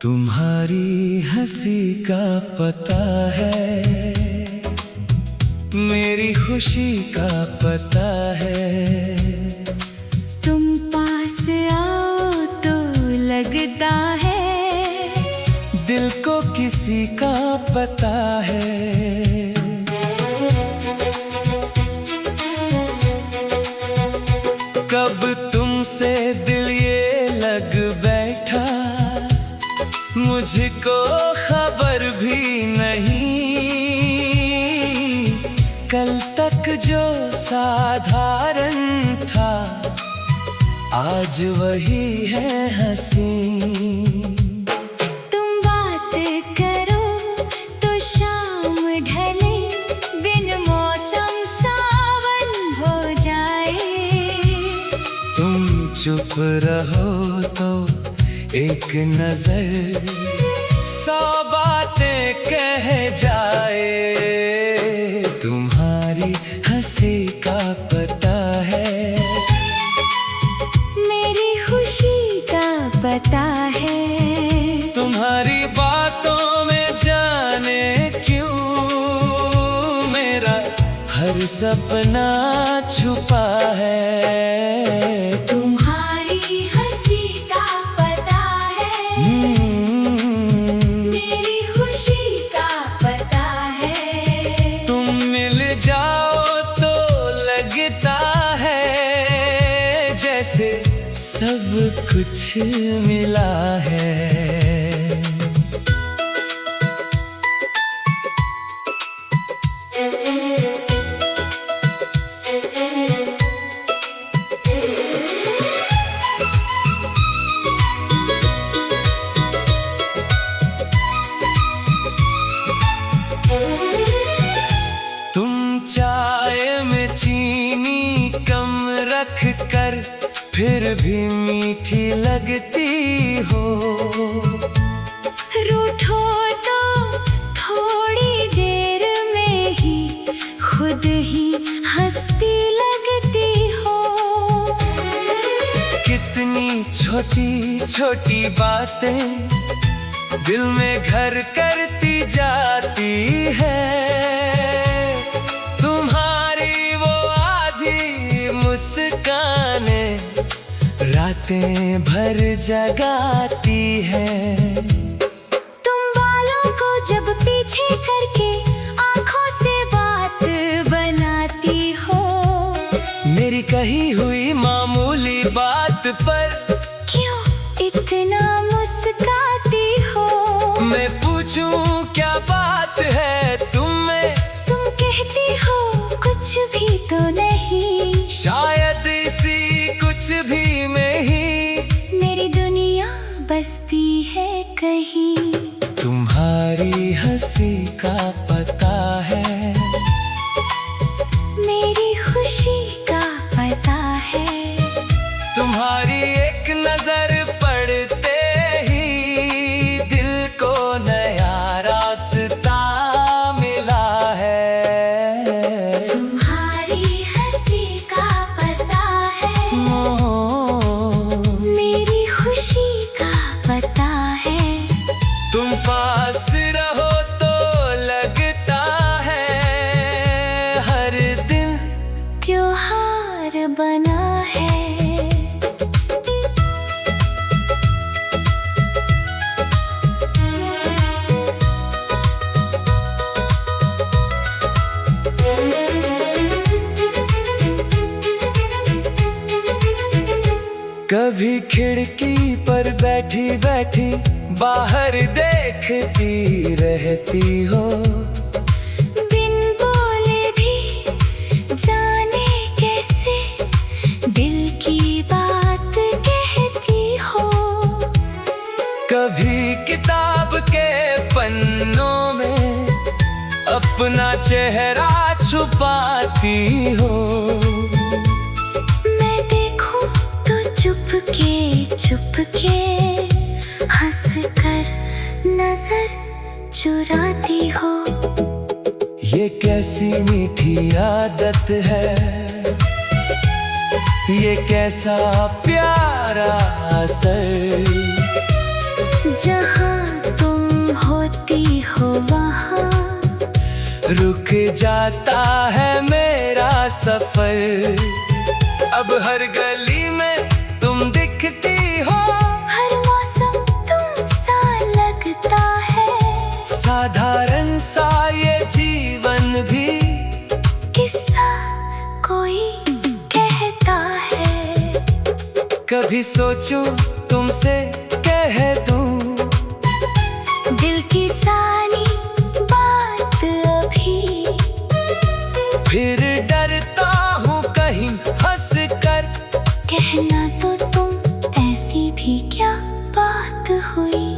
तुम्हारी हंसी का पता है, मेरी खुशी का पता है। तुम पास आओ तो लगता है दिल को किसी का पता है। कब तुमसे दिल ये लग बैठा, मुझको खबर भी नहीं। कल तक जो साधारण था, आज वही है हंसी। तुम बात करो तो शाम ढले, बिन मौसम सावन हो जाए। तुम चुप रहो तो एक नजर 100 बातें कह जाए। तुम्हारी हंसी का पता है, मेरी खुशी का पता है। तुम्हारी बातों में जाने क्यों मेरा हर सपना छुपा है। तुम्हारी हंसी का पता है, मेरी खुशी का पता है। तुम मिल जाओ तो लगता है जैसे सब कुछ मिला है। तुम चाय में चीनी कम रख कर फिर भी मीठी लगती हो। रूठो तो थोड़ी देर में ही खुद ही हंसती लगती हो। कितनी छोटी छोटी बातें दिल में घर करती जाती है। तुम्हारी वो आधी मुस्कानें रातें भर जगाती है। तुम बालों को जब पीछे करके आंखों से बात बनाती हो। मेरी कही हुई मामूली बात पर क्यों इतना मुस्काती हो। मैं पूछूं क्या बात है तुम में, तुम कहती हो कुछ भी तो नहीं। शायद इसी कुछ भी में ही मेरी दुनिया बसती है कहीं। तुम्हारी हंसी का पता है, मेरी खुशी का पता है। तुम्हारी एक नजर पड़ते ही दिल को नया रास्ता मिला है। तुम्हारी हंसी का पता है, मेरी खुशी का पता है। तुम पास रहो तो लगता है हर दिन त्योहार बना है। कभी खिड़की पर बैठी बैठी बाहर देखती रहती हो। बिन बोले भी जाने कैसे दिल की बात कहती हो। कभी किताब के पन्नों में अपना चेहरा छुपाती हो। मैं देखूं तो चुपके हंस कर नजर चुराती हो। ये कैसी मीठी आदत है, ये कैसा प्यारा असर जहाँ तुम होती हो वहाँ रुक जाता है मेरा सफर। अब हर गली में तुम दिखती हो, हर मौसम तुम सा लगता है। साधारण सा ये जीवन भी किस्सा कोई कहता है। कभी सोचूं तुमसे कह दूं दिल की सारी बात अभी। फिर डरता हूँ कहीं हंस कर कहना तो तुम ऐसी भी क्या बात हुई।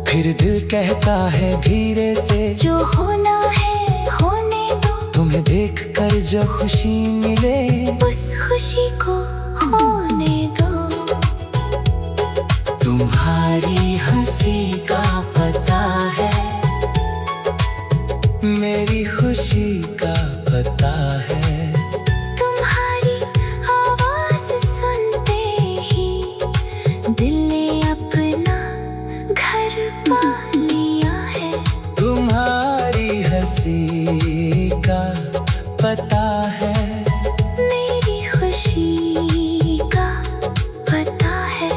फिर दिल कहता है धीरे से जो होना है होने दो। तुम्हें देख कर जो खुशी मिले उस खुशी को होने दो। तुम्हारी हंसी का पता है, मेरी खुशी का पता है। तुम्हारी आवाज सुनते ही दिल ने अपना घर पा लिया है। तुम्हारी हंसी का पता है, मेरी खुशी का पता है।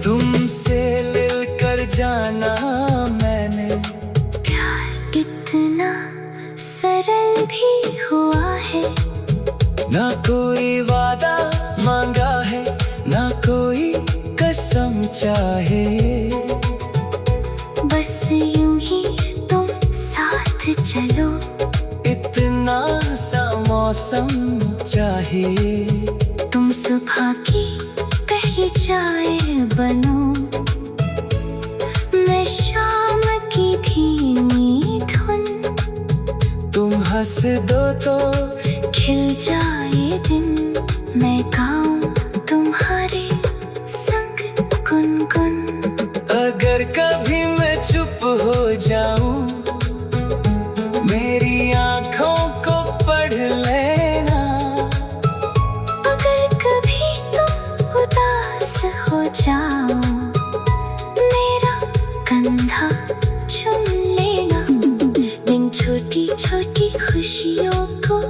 तुमसे मिलकर जाना मैंने प्यार इतना सरल भी हुआ है। ना कोई वादा मांगा है, ना कोई कसम चाहे। बस यूं ही तुम साथ चलो, इतना सा मौसम चाहिए। तुम सुबह की पहली चाय बनो, मैं शाम की धीमी धुन। तुम हंस दो तो खिल जाए दिन, मैं गाऊं तुम्हारे संग गुनगुन। अगर कभी मैं चुप हो जाऊं, मेरी आंखों को पढ़ लेना। अगर कभी तुम उदास हो जाओ, मेरा कंधा चुम लेना। इन छोटी छोटी खुशियों को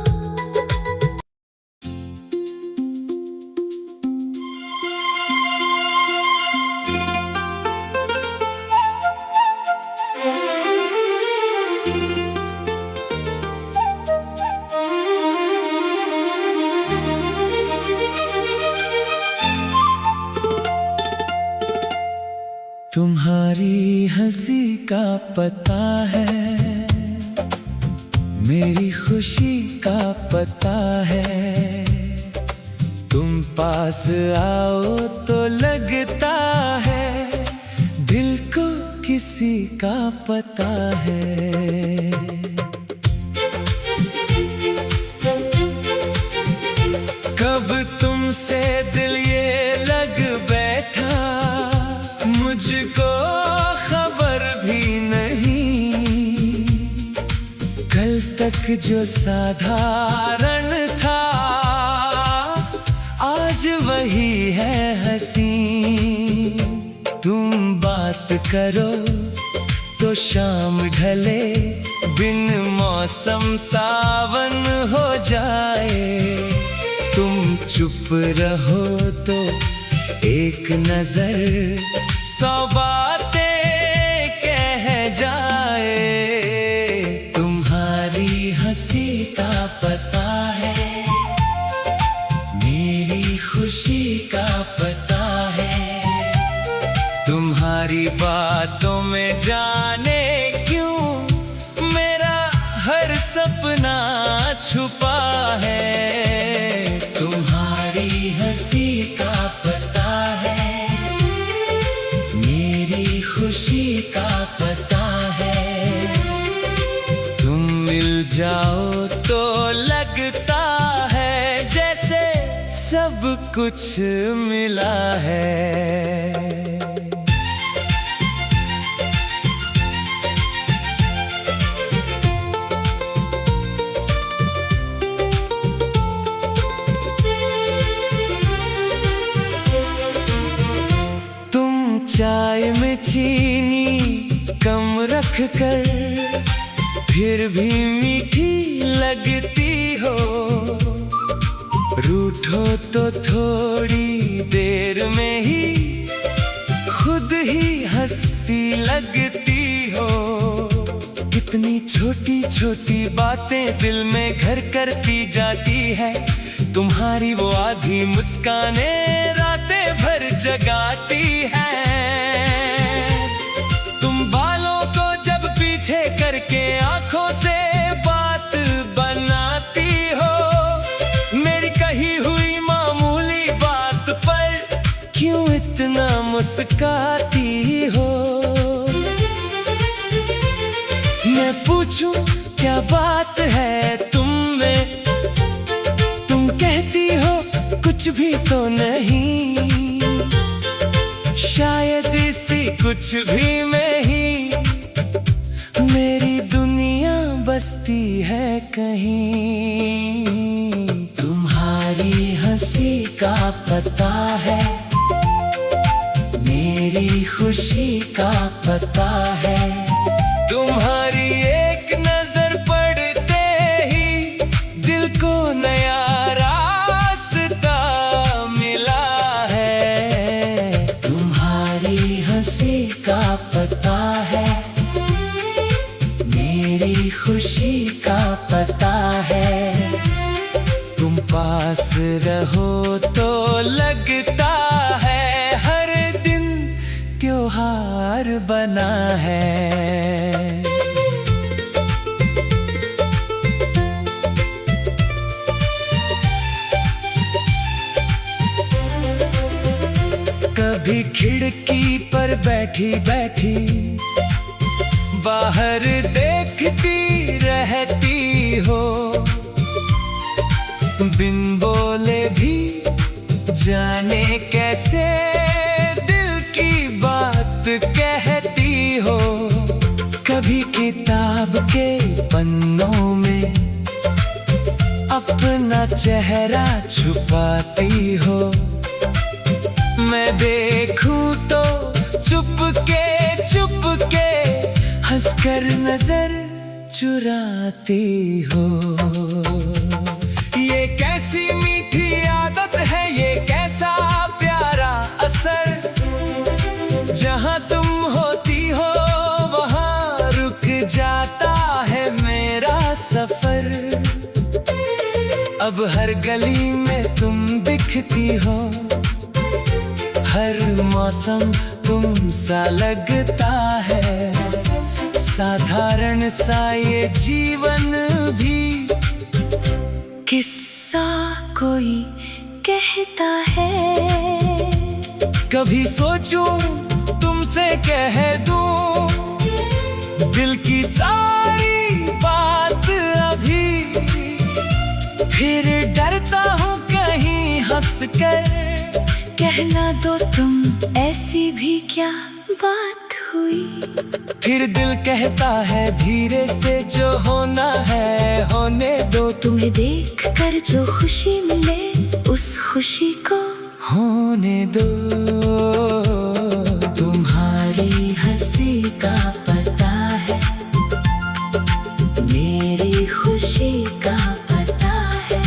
तुम्हारी हंसी का पता है, मेरी खुशी का पता है। तुम पास आओ तो लगता है दिल को किसी का पता है। कब तुमसे दिल ये लग बैठा, मुझको खबर भी नहीं। कल तक जो साधारण था, आज वही है हंसी। तुम बात करो तो शाम ढले, बिन मौसम सावन हो जाए। तुम चुप रहो तो एक नजर 100 बातें कह जाए। तुम्हारी हंसी का पता है, मेरी खुशी का पता है। तुम्हारी बातों में जाने क्यों मेरा हर सपना छुपा है। तुम्हारी हंसी का पता है, मेरी खुशी का पता है। तुम मिल जाओ तो लगता है जैसे सब कुछ मिला है। चाय चीनी कम रख कर फिर भी मीठी लगती हो। रूठो तो थोड़ी देर में ही खुद ही हंसी लगती हो। कितनी छोटी छोटी बातें दिल में घर करती जाती है। तुम्हारी वो आधी मुस्कानें रातें भर जगाती है। तुम बालों को जब पीछे करके आंखों से बात बनाती हो। मेरी कही हुई मामूली बात पर क्यों इतना मुस्काती हो। मैं पूछूं क्या बात है तुम में, तुम कहती हो कुछ भी तो नहीं। शायद इसी कुछ भी में ही मेरी दुनिया बसती है कहीं। तुम्हारी हंसी का पता है, मेरी खुशी का पता है। तुम्हारी एक नजर पड़ते ही दिल को नया रास्ता मिला है। तुम्हारी हंसी का पता है, मेरी खुशी का पता है। तुम पास रहो तो लगता है हर दिन त्योहार बना है। कभी खिड़की पर बैठी बैठी बाहर देखती रहती हो। बिन बोले भी जाने कैसे दिल की बात कहती हो। कभी किताब के पन्नों में अपना चेहरा छुपाती हो। मैं देखूं तो चुपके हंसकर नजर चुराती हो। ये कैसी मीठी आदत है, ये कैसा प्यारा असर। जहां तुम होती हो वहां रुक जाता है मेरा सफर। अब हर गली में तुम दिखती हो, हर मौसम तुम सा लगता है। साधारण सा ये जीवन भी किस्सा कोई कहता है। कभी सोचूं तुमसे कह दूं दिल की सारी बात अभी। फिर डरता हूँ कहीं हंसकर कहना दो तुम ऐसी भी क्या बात हुई। फिर दिल कहता है धीरे से जो होना है होने दो। तुम्हें देख कर जो खुशी मिले उस खुशी को होने दो। तुम्हारी हंसी का पता है, मेरी खुशी का पता है।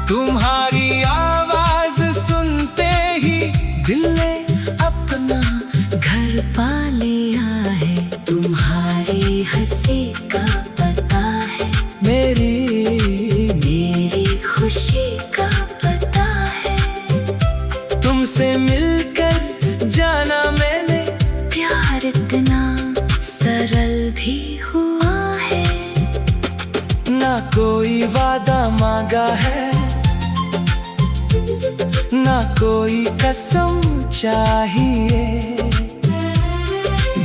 तुम्हारी आवाज सुनते ही दिल ने अपना घर पा लिया है। तुम्हारी हंसी का पता है, मेरी खुशी का पता है। तुमसे मिलकर जाना मैंने प्यार इतना सरल भी हुआ है। ना कोई वादा मांगा है, ना कोई कसम चाहिए।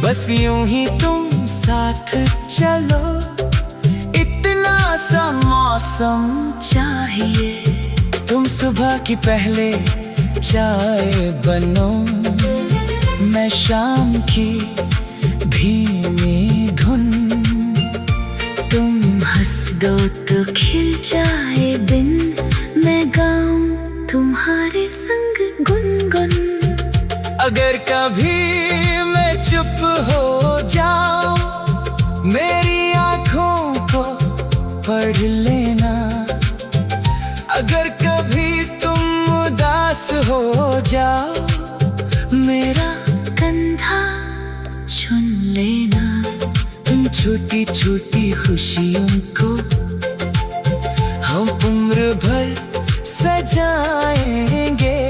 बस यूं ही तुम साथ चलो, इतना सा मौसम चाहिए। तुम सुबह की पहले चाय बनो, मैं शाम की धीमी धुन। तुम हंस दो तो खिल जाए दिन, मैं गाऊं तुम्हारे संग गुनगुन। अगर कभी मैं चुप हो जाओ, मेरी आंखों को पढ़ लेना। अगर कभी तुम उदास हो जाओ, मेरा कंधा चुन लेना। छोटी छोटी खुशियों को हम उम्र भर सजाएंगे।